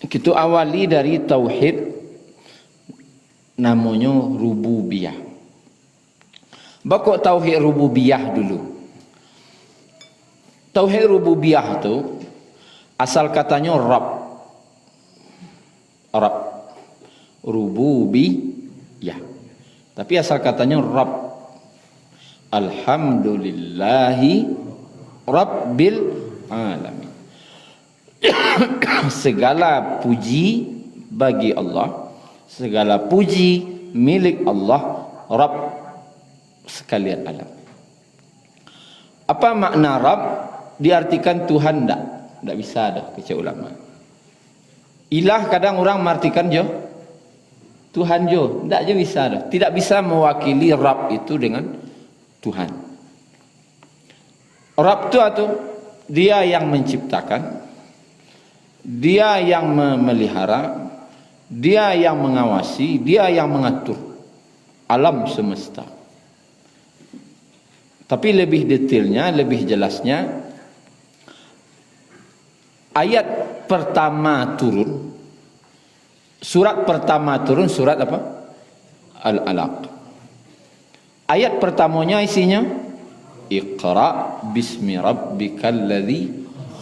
Kita awali dari tauhid namanya rububiyah. Bakok tauhid rububiyah dulu. Tauhid rububiyah tu asal katanya Rabb. Rabb. Rububiyah. Tapi asal katanya Rabb. Alhamdulillahi Rabbil alamin. Segala puji bagi Allah, segala puji milik Allah, Rabb sekalian alam. Apa makna Rabb? Diartikan Tuhan tak bisa dah kecil ulama. Ilah kadang orang martikan je Tuhan je, tak je bisa dah. Tidak bisa mewakili Rabb itu dengan Tuhan. Rabb tu dia yang menciptakan, dia yang memelihara, dia yang mengawasi, dia yang mengatur alam semesta. Tapi lebih detailnya, lebih jelasnya, ayat pertama turun, surat pertama turun, surat apa? Al-Alaq. Ayat pertamanya isinya Iqra bismi rabbikal ladzi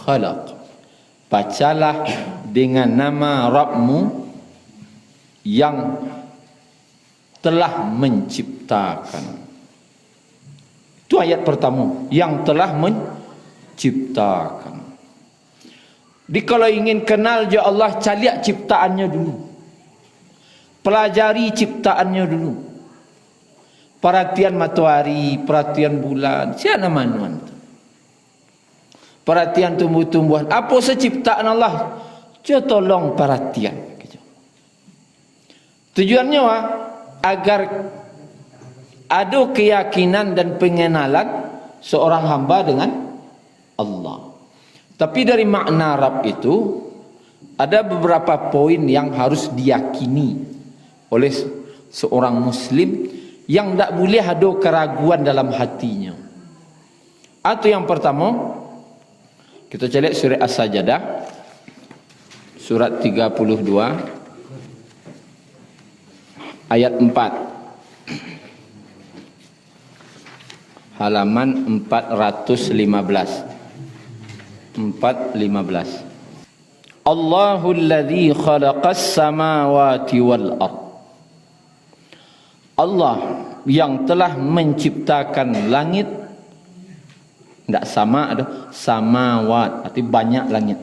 khalaq. Bacalah dengan nama Rabbmu yang telah menciptakan. Itu ayat pertama, yang telah menciptakan. Jadi kalau ingin kenal je Allah, caliak ciptaannya dulu. Pelajari ciptaannya dulu. Perhatian matahari, perhatian bulan, siapa manuan tu? Perhatian tumbuh-tumbuhan, apa seciptaan Allah? Cuba tolong perhatian. Tujuannya agar ada keyakinan dan pengenalan seorang hamba dengan Allah. Tapi dari makna Rabb itu ada beberapa poin yang harus diyakini oleh seorang muslim yang tak boleh ada keraguan dalam hatinya. Atau yang pertama, kita cari surat As-Sajdah surat 32 ayat 4 halaman 415. Allahul ladzi khalaqas samawati wal ard. Allah yang telah menciptakan langit, tidak sama ada samawat, arti banyak langit.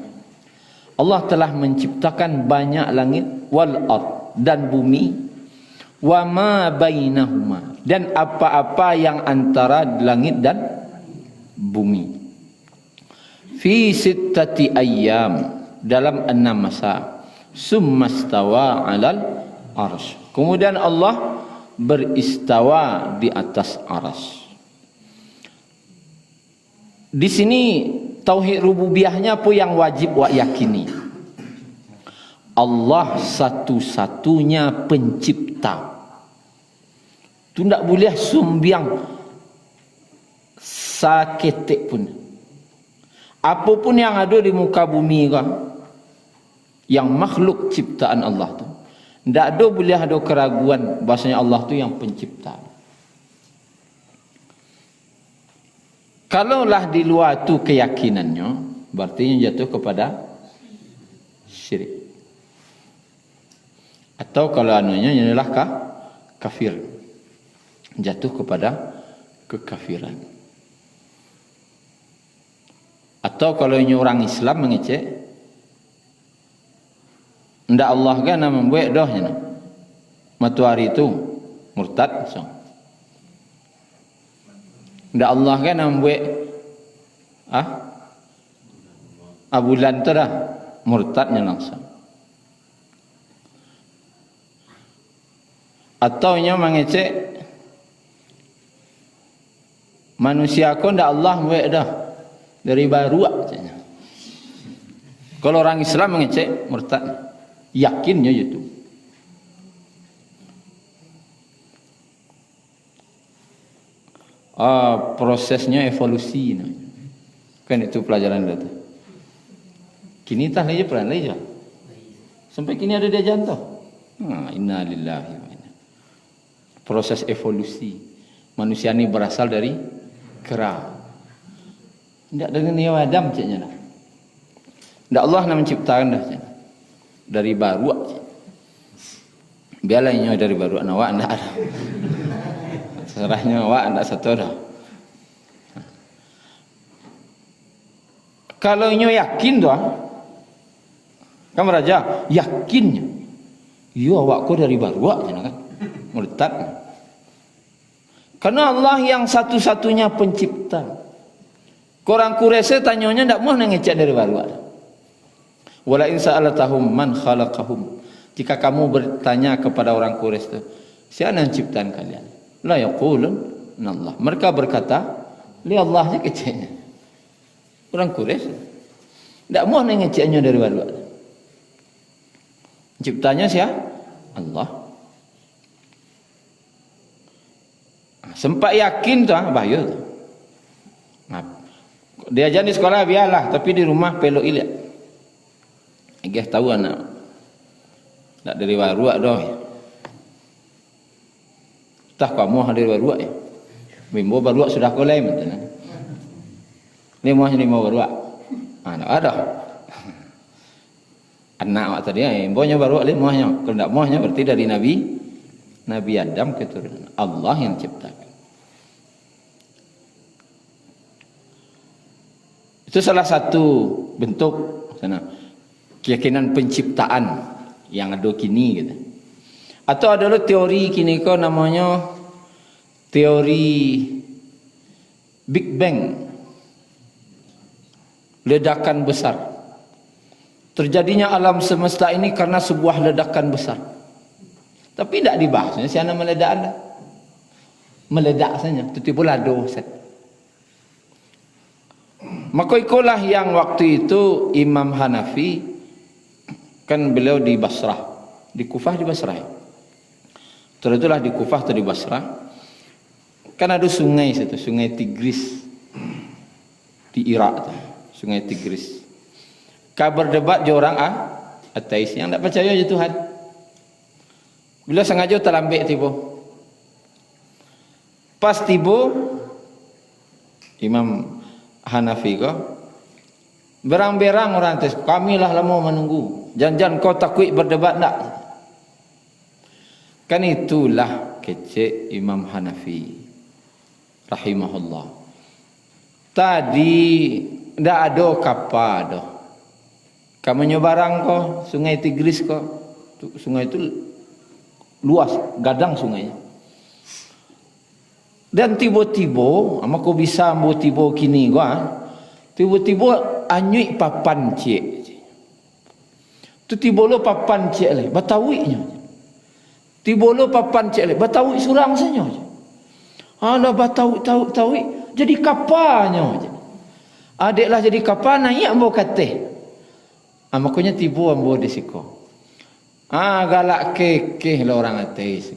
Allah telah menciptakan banyak langit, wal ard, dan bumi, wa ma bainahuma, dan apa-apa yang antara langit dan bumi, fi sittati ayyam, dalam 6 masa, summastawa 'alal arsy. Kemudian Allah beristawa di atas aras. Di sini tauhid rububiyahnya apa yang wajib wak yakini? Allah satu-satunya pencipta. Tu tak boleh sumbiang saketek pun. Apapun yang ada di muka bumi kan, yang makhluk ciptaan Allah tu, tidak ada boleh ada keraguan bahasanya Allah tu yang pencipta. Kalaulah di luar tu keyakinannya, berarti jatuh kepada syirik. Atau kalau anunya ialah kafir, jatuh kepada kekafiran. Atau kalau ini orang Islam mengecek, ndak Allah kan nama membuat dah ni. Matahari itu murtad so. Ndak Allah kan nama membuat bulan tu dah murtadnya langsung. Atau nya mengecek manusia ko ndak Allah membuat dah dari baru aja. Kalau orang Islam mengecek murtad, yakinnya itu. Prosesnya evolusi kan itu pelajaran itu. Kini tak lagi pernah lagi. Sampai kini ada dia jantah. Inna lillahi wa inna. Proses evolusi. Manusia ini berasal dari kera. Tidak dari Nabi Adam caknya dah. Tidak Allah nak menciptakan dah caknya. Dari baru caknya. Biarlah nyo dari baru awak ndak ada. Serahnya awak ndak satu dah. Kalau nyo yakin doa, kan raja yakinnya. Yo awakku dari baru aja kan. Murtad. Karena Allah yang satu-satunya pencipta. Korang Quraisy tanyanya ndak mau ngecek dari baru. Wala in sa'alatahum man khalaqahum. Jika kamu bertanya kepada orang Quraisy itu, siapa yang ciptaan kalian? La yaqulun Allah. Mereka berkata, li Allah je keceknya. Orang Quraisy tidak mau ngeceknya dari baru. Ciptanya siapa? Allah. Sempat yakin tu bahaya tu. Diajar di sekolah biarlah, tapi di rumah pelok ilik. Agak tahu anak. Tak dari baru dah. Tak kamu dari baru ya. Bimbo baru sudah kolai macam. Lima baru. Ada. Anak awak tadi bimbonya baru limahnya. Kalau tak muahnya berarti dari Nabi Adam keturunan Allah yang ciptakan. Itu salah satu bentuk keyakinan penciptaan yang ada kini gitu. Atau adalah teori kini ko namanya teori Big Bang. Ledakan besar. Terjadinya alam semesta ini karena sebuah ledakan besar. Tapi tidak dibahas. Siapa meledak anda? Meledak saja. Tiba-tiba lado. Maka ikulah yang waktu itu Imam Hanafi, kan beliau di Basrah, di Kufah di Basrah. Itulah di Kufah atau di Basrah. Kan ada sungai situ, sungai Tigris di Irak, sungai Tigris. Kabar debat je orang ateis yang tak percaya je Tuhan. Bila sengaja terlambat tiba. Pas tiba Imam Hanafi ko berang-berang orang ateis, kamilah lama menunggu. Jangan kau takut berdebat tak? Kan itulah kecek Imam Hanafi rahimahullah. Tadi tak ada kapal dah. Kamu nyobarang ko sungai Tigris ko. Sungai itu luas, gadang sungainya. Dan tiba-tiba, ama kau bisa ambil tiba kini gua. Tiba-tiba anyui papan cik. Tu tiba lo papan cik le, batawiknya. Tiba lo papan cik le, batawik surang saja. Ala batawik, jadi kapalnya. Adiklah jadi kapal naik ambo kateh. Makanya tiba ambo di siko. Galak kekeh lah orang ateis.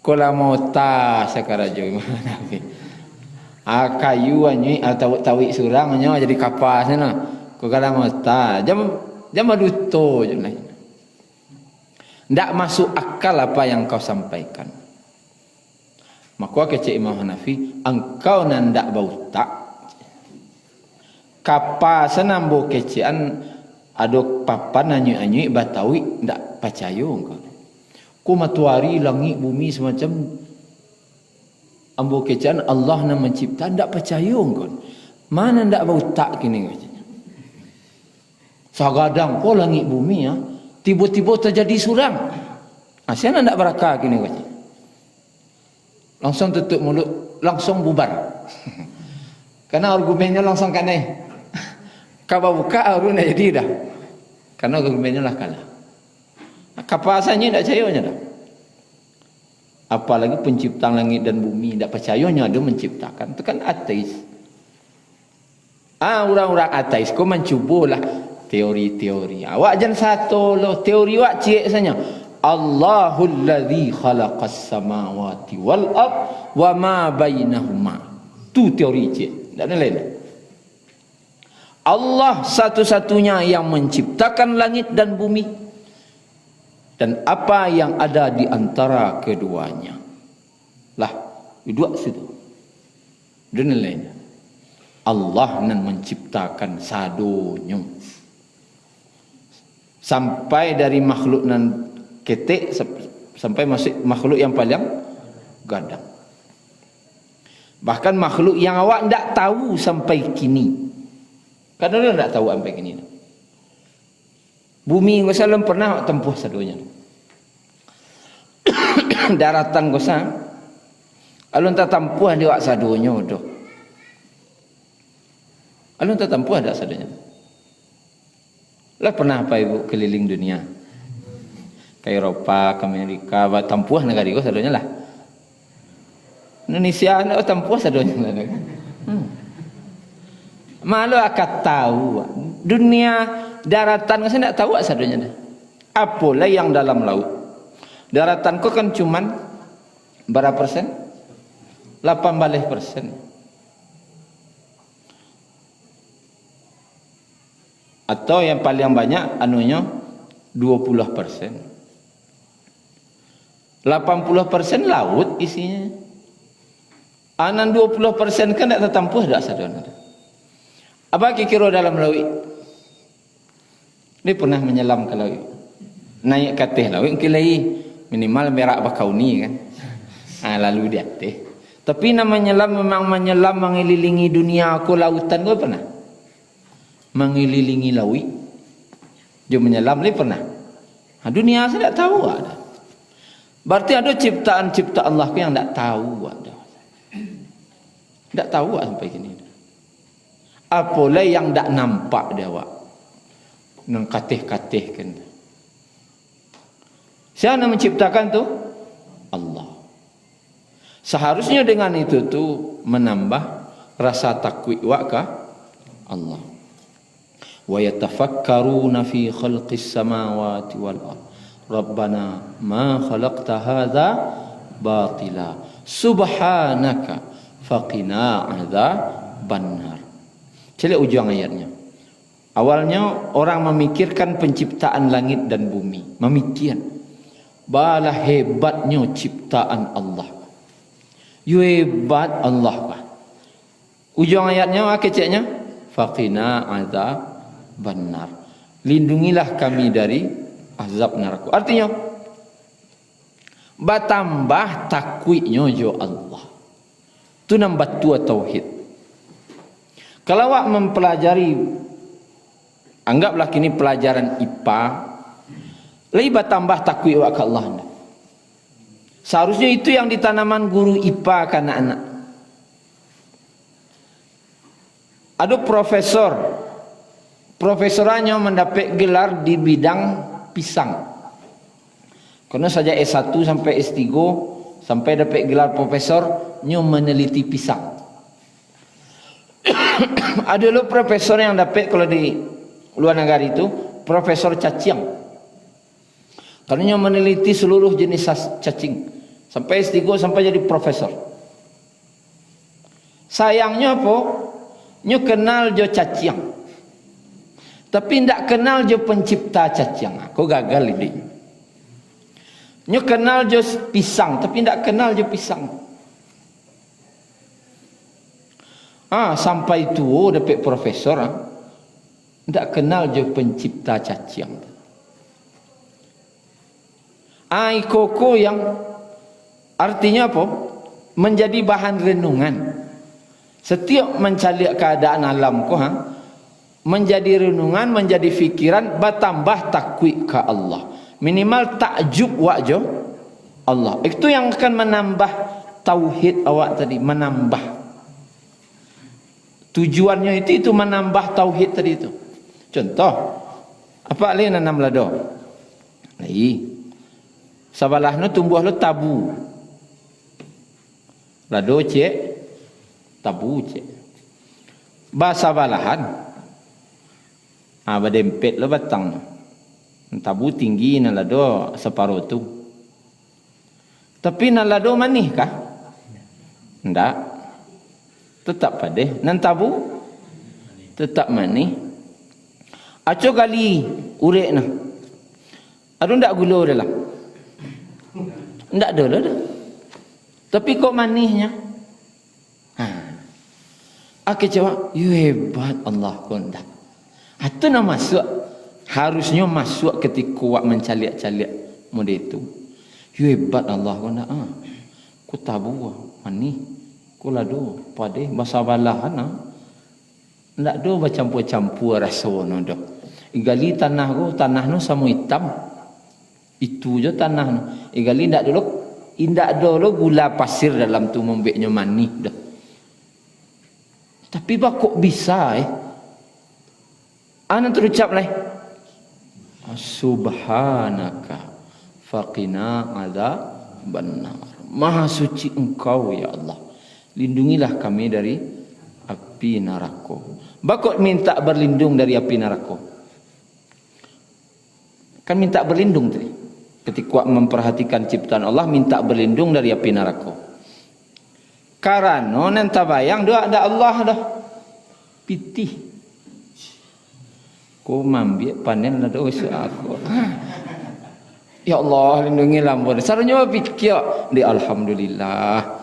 Kalau mau ta sekarang jo mana ni? Kayu anyui atau tawik surangnya jadi kapal sana. Kalau mau ta, jam duto je lah. Tak masuk akal apa yang kau sampaikan. Maka kecik Imam Hanafi, engkau nandak bau tak. Kapal sana ambo kecian ada papan anyui batawi tak percaya engkau. Ku matahari, langit, bumi semacam ambo kecian Allah nak mencipta tak percaya engkau. Mana tak bau tak kini katanya. Sagadang ko langit bumi ya, tiba-tiba terjadi surang. Siapa tak berakal kini katanya. Langsung tutup mulut, langsung bubar. Karena argumennya langsung kanai. Kalau buka arun jadi dah. Karena argumennya lah kalah. Kapasannya tak percayanya dah. Apalagi pencipta langit dan bumi tak percayanya dia menciptakan. Itu kan ateis. Orang-orang ateis kau mencubalah teori-teori. Awak jangan satu lo teori awak cik saja. Allahul ladzi khalaqas samawati wal ard wa ma bainahuma. Tu teori cik. Tak ada lain. Allah satu-satunya yang menciptakan langit dan bumi dan apa yang ada di antara keduanya. Lah, dua situ. Dan lainnya. Allah nan menciptakan sadonyo. Sampai dari makhluk nan ketek sampai masuk makhluk yang paling gadang. Bahkan makhluk yang awak tidak tahu sampai kini. Kadang dia tidak tahu sampai kini. Bumi gosa belum pernah tempuh sadonya. Daratan gosa alun tak tempuh dia wak sadonya doh. Alun tak tempuh ada sadonya. Lah pernah apa ibu keliling dunia? Ke Eropa, ke Amerika, buat tempuh negara itu sadonya lah. Indonesia nak tempuh sadonya lah. Malu akan tahu dunia daratan saya tidak tahu sadonya dah. Apalah yang dalam laut. Daratan kau kan cuman berapa persen? 18%. Atau yang paling banyak anunya 20%. 80% laut isinya. Anan 20% kan tak tertempuh dak sadonya. Apa kira dalam laut? Dia pernah menyelam ke laut. Naik ke atas laut kilai minimal merak bakau ni kan. Lalu di atas. Tapi nama menyelam memang menyelam mengelilingi dunia aku lautan kau pernah? Mengelilingi laut. Dia menyelam ni pernah. Dunia saya tak tahu ada. Berarti ada ciptaan-ciptaan Allah yang tak tahu ada. Tak tahu sampai kini. Apalah yang tak nampak dia awak. Nang katih-katihkan. Siapa yang menciptakan tu? Allah. Seharusnya dengan itu tu menambah rasa takut awak ke Allah. Wa yatafakkaruna fi khalqis samawati wal ardh. Rabbana ma khalaqta hadza batila. Subhanaka faqina adzabannar. Cek ujung ayatnya. Awalnya orang memikirkan penciptaan langit dan bumi. Memikir. Balah hebatnya ciptaan Allah. Hebat Allah. Ujung ayatnya apa keceknya? Faqina adzabannar. Lindungilah kami dari azab neraka. Artinya bertambah takwiknya jo Allah. Itu nambah tua tauhid. Kalau awak mempelajari, anggaplah kini pelajaran IPA, lebih bertambah takwik awak ke Allah. Seharusnya itu yang ditanaman guru IPA ke anak-anak. Ada profesornya mendapat gelar di bidang pisang. Karena saja S1 sampai S3 sampai dapat gelar profesornya meneliti pisang. Ada lo profesor yang dapat kalau di luar negara itu profesor cacing. Karena meneliti seluruh jenis cacing sampai S3 sampai jadi profesor. Sayangnya apa? Nyo kenal jo cacing. Tapi ndak kenal jo pencipta cacing. Aku gagal ini. Nyo kenal jo pisang tapi ndak kenal jo pisang. Sampai tu dapat profesor ndak kenal je pencipta cacing. Koko yang artinya apa? Menjadi bahan renungan. Setiap mencari keadaan alam ko menjadi renungan, menjadi fikiran, bertambah takwik ke Allah. Minimal takjub wak jo Allah. Itu yang akan menambah tauhid awak tadi, menambah. Tujuannya itu menambah tauhid tadi itu. Contoh, apa lagi nanam lado? Lagi. Sabalahnya tumbuh lo tabu. Lado cek, tabu cek. Bahasa balahan. Badempet lo batang. Tabu tinggi na lado separuh tu. Tapi na lado manih kah? Ndak. Tetap padeh. Nan tabu tetap manis. Aco kali urek nah. Ada ndak gula dalam? Ndak ada lah dah. Tapi kok manisnya? Aku jawab, you hebat Allah konda. Itu nak masuk. Harusnya masuk ketika kuat mencaliak-caliak model itu. You hebat Allah konda. Ku tabu manis. Ku lado pade bahasa balahan. Ndak do bercampur-campur rasa no dah. Igali tanah ku, tanah no sama hitam. Itu je tanah no. Igali ndak dulu gula pasir dalam tu membeknya manis dah. Tapi bah kok bisa Ana terucap lah. Subhanaka faqina adzaban nar. Maha suci engkau ya Allah. Lindungilah kami dari api neraka. Bakok minta berlindung dari api neraka. Kan minta berlindung tadi. Ketika memperhatikan ciptaan Allah minta berlindung dari api neraka. Karena nanti bayang doa ada Allah dah. Pitih. Ku mambiak panen lah dosa aku. Ya Allah lindungilah mun. Sarunya pikir di alhamdulillah.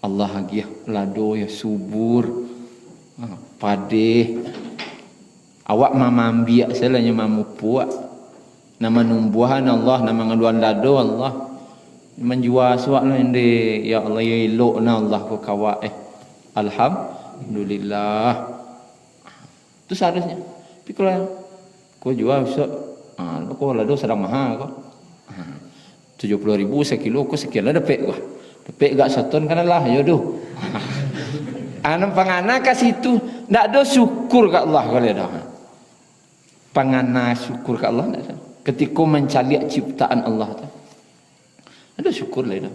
Allah lagi lado ya subur. Pade. Awak mambiak selanya mamu puak. Nama numbuhan Allah, nama ngaduan lado Allah. Menjual suak lah ini. Ya Allah ya elok na Allah ku kawak alhamdulillah. Itu seharusnya. Tapi kalau kau jual besok, kau lado sedang mahal kau. 70.000 sekilo, kau sekian lah dapat kau. Dapat gak seton kan lah, yodoh. Anak pangana kasih itu, tak ada syukur ke Allah kalau ada. Pangana syukur ke Allah tak ada. Ketika mencaliak ciptaan Allah tu. Ada syukur lah dah.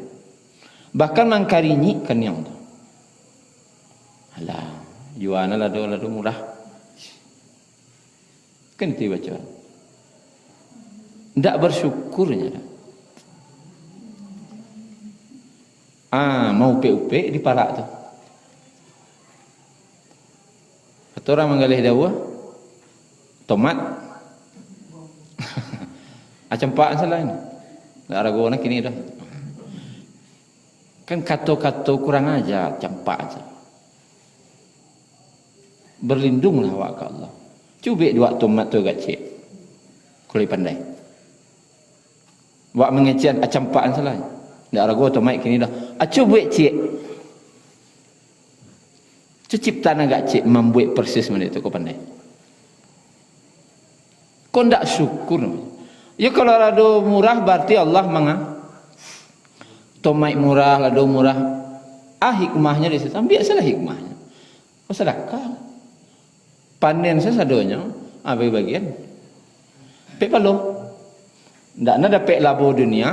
Bahkan mangkarinyi kan yang tu. Alah, juana lado murah. Kan itu baca. Tak bersyukurnya dah. Mau upek-upek di parak tu. Kata orang menggalih dawa. Tomat. Cempak salah ini. Tak ragu nak kini dah. Kan kata-kata kurang aja, cempak aja. Berlindunglah awak ke Allah. Cuba dua tomat tu agak cik. Kalau pandai. Buat mengecian cempaan salah. Tak ragu tomat kini dah. Cuba cik. Ciptaan agak cik membuat persis mana itu kau pandai. Kau tak syukur. Ya kalau lado murah berarti Allah tomat murah, lado murah. Hikmahnya di situ. Ambil salah hikmahnya. Oh sedekah. Panen sesadonya, bagi bagian. Pek palo. Ndak nak dapat labo dunia.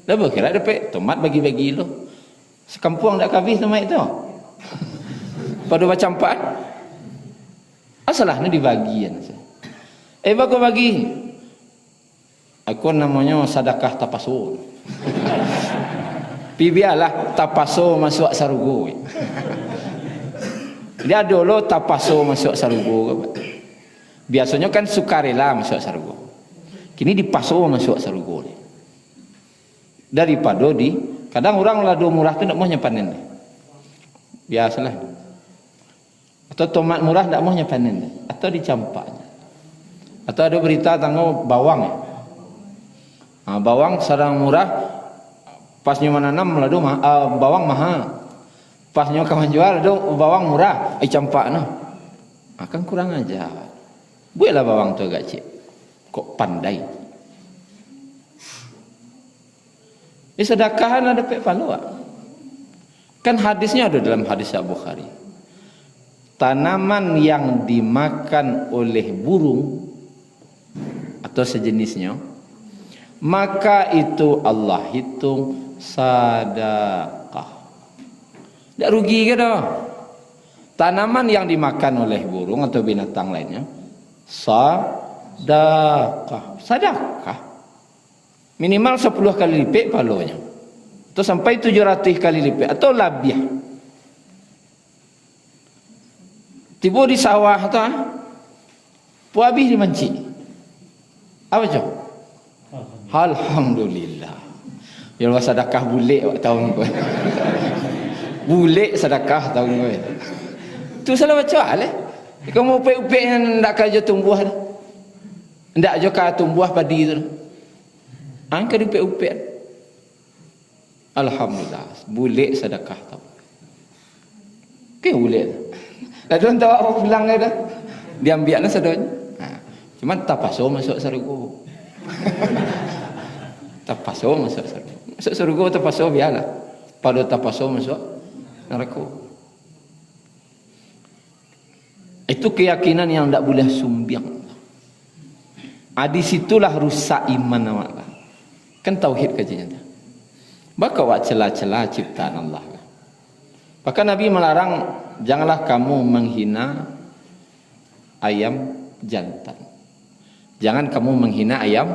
Dah berkira dapat tomat bagi-bagi lo. Sekampung ndak habis tomat itu. Pada macam empat. Asalahnya dibagian. Baku bagi. Aku namanya sedekah tapaso. Biarlah tapaso masuk sarugo. Dia dulu tapaso masuk sarugo. Biasanya kan sukarela masuk sarugo. Kini dipaso masuk sarugo. Daripada kadang orang lado murah tu tak mau panen. Biasalah. Atau tomat murah tak mau panen. Atau dicampak. Atau ada berita tentang bawang. Bawang sedang murah, pasnya menanam lado bawang mahal. Pasnya kawan jual lado bawang murah, campak no. Akan kurang aja. Buatlah bawang tu agak cik. Kok pandai. Sedekahan ada pek pahala. Kan hadisnya ada dalam hadis Abu Bukhari. Tanaman yang dimakan oleh burung atau sejenisnya, maka itu Allah hitung sedekah. Tak rugi ke dah? Tanaman yang dimakan oleh burung atau binatang lainnya, sedekah. Minimal 10 kali lipat pahalanya. Atau sampai 700 kali lipat atau lebih. Tiba di sawah tu pu habis dimanci. Apa cak? Alhamdulillah. Ya Allah sedekah bulik tahun kau. Bulik sedekah tahun kau. Tu salah baca lah. Kamu upek-upek yang ndak kerja tumbuh dah. Ndak jo ka tumbuh padi tu. Angka upek-upek. Alhamdulillah, bulik sedekah tau. Ke bulik. Dah tuan tahu apa bilang dah. Dia ambillah sedekahnya. Cuma tak pasal masuk surga. Tak pasal masuk surga. Masuk surga tak pasal biarlah. Pada tak pasal masuk neraka. Itu keyakinan yang tak boleh sumbiang. Di situlah rusak iman awak. Kan tauhid kajiannya. Maka awak celah-celah ciptaan Allah. Maka Nabi melarang, janganlah kamu menghina ayam jantan. Jangan kamu menghina ayam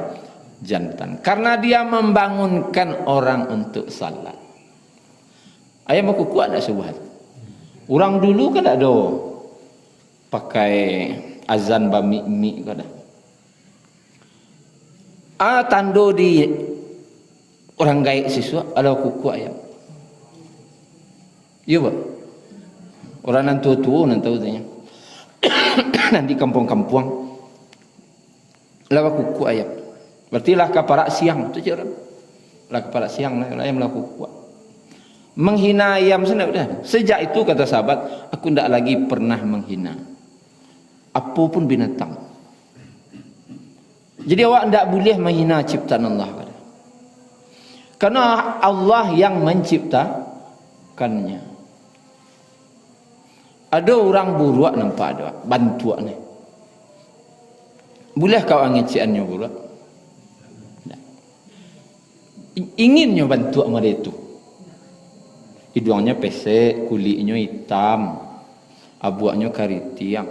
jantan. Karena dia membangunkan orang untuk salat. Ayam aku kuat tak subhat? Orang dulu kan tak ada pakai azan bami-mi kada. Tando di orang gaib siswa ada kuku ayam. Ya ba? Orang nan tua-tua nan tahu tanya. Nanti kampung-kampung lawa kuku ayam. Berarti lah kaparak siang tu je orang. Lah kaparak siang ayam lah kuku. Menghina ayam sudah. Sejak itu kata sahabat, aku tidak lagi pernah menghina apapun binatang. Jadi awak tidak boleh menghina ciptaan Allah. Karena Allah yang menciptakannya. Ada orang buruak nampak ada bantuan ni. Boleh kau angiciannya buruak? Inginnya bantuan mereka itu. Hidungnya pesek, kulitnya hitam, abuaknya karitiang.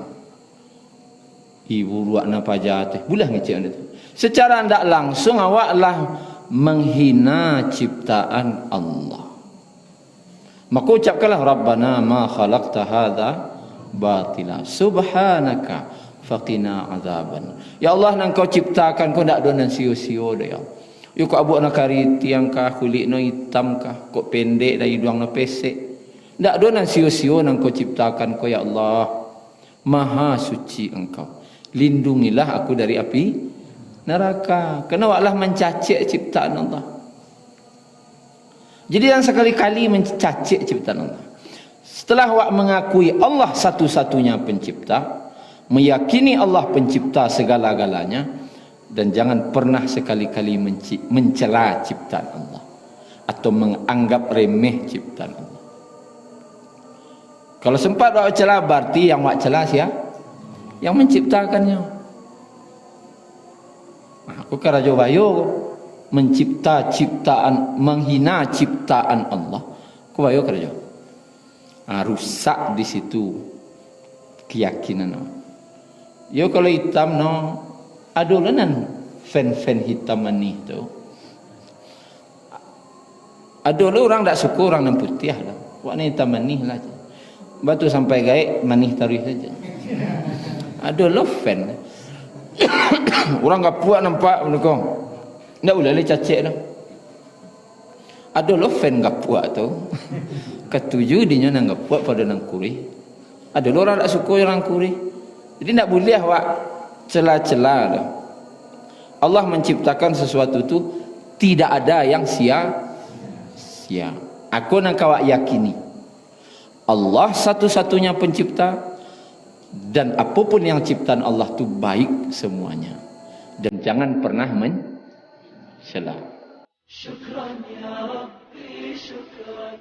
Ibu ruak napa jatuh. Boleh ngecek itu. Secara tidak langsung awaklah menghina ciptaan Allah. Maka ucapkanlah Rabbana ma khalaqta hadza batila subhanaka faqina azaban. Ya Allah nang kau ciptakan kau ndak ada sio-sio dah ya. Yo kau abuak nak karitiang kah, kulitnya hitam kah, kau pendek dari hidungnya pesek. Ndak ada sio-sio nang kau ciptakan kau ya Allah. Maha suci engkau. Lindungilah aku dari api neraka. Kena awaklah mencacik ciptaan Allah. Jadi yang sekali-kali mencacik ciptaan Allah. Setelah awak mengakui Allah satu-satunya pencipta, meyakini Allah pencipta segala-galanya, dan jangan pernah sekali-kali mencela ciptaan Allah atau menganggap remeh ciptaan Allah. Kalau sempat awak celah, berarti yang awak celah siapa? Yang menciptakannya. Aku karajo bayo mencipta ciptaan, menghina ciptaan Allah. Aku bayo karajo. Rusak di situ keyakinan. Yo kalau hitam no, adolanan fan-fan hitam manih tu. Adolah orang tak suka orang yang putih lah. Warna hitam manih lah. Batu sampai gaib manih taruh saja. Adolah fan. Orang tak puas nampak menukong. Tak boleh le cacik dah. Adolah fan tak puas tu. Ketujuh dia nang tak puas pada nang kuri. Adolah orang tak suka orang kuri. Jadi tak boleh awak celah-celah dah. Allah menciptakan sesuatu tu tidak ada yang sia-sia. Aku nak awak yakini Allah satu-satunya pencipta, dan apapun yang ciptaan Allah tu baik semuanya, dan jangan pernah mencela. Syukran ya Rabbi, syukran.